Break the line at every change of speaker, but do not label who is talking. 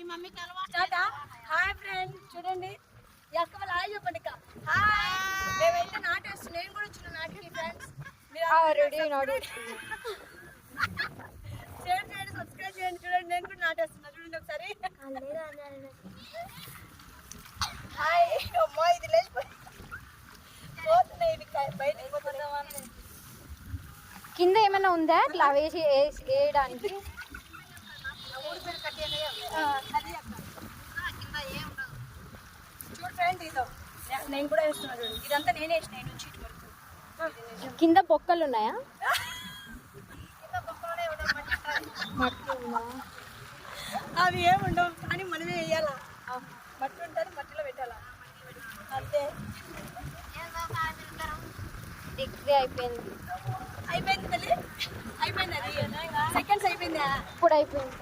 Hi friend, చూడండి అక్క వాళ్ళు హాయ్ చెప్పండి. హాయ్, మేమైతే నాటేస్తున్నాం. నేను కూడా వచ్చిన నాటికి ఫ్రెండ్స్. షేర్ చేయండి, సబ్స్క్రైబ్ చేయండి. చూడండి నేను కూడా నాటేస్తున్నా. చూడండి ఒకసారి. హాయ్ అమ్మా, ఇది లేచిపోతున్నాయి. ఇది బయటకు పోతుందామా?
కింద ఏమైనా ఉందా ఇట్లా వేసి వేయడానికి?
చూడు ఫ్రెండ్, ఇదో నేను కూడా వేస్తున్నాను. ఇదంతా నేనే వేసిన నుంచి ఇటు వరకు.
కింద పొక్కలు ఉన్నాయా?
మట్టి ఉందా? అవి ఏముండవు, కానీ మనమే వేయాలా. మట్టి ఉంటుంది, మట్టిలో పెట్టాలా అంతే.
డిగ్రీ అయిపోయింది.
అయిపోయింది తల్లి, అయిపోయింది. అది సెకండ్స్ అయిపోయిందా?
ఇప్పుడు అయిపోయింది.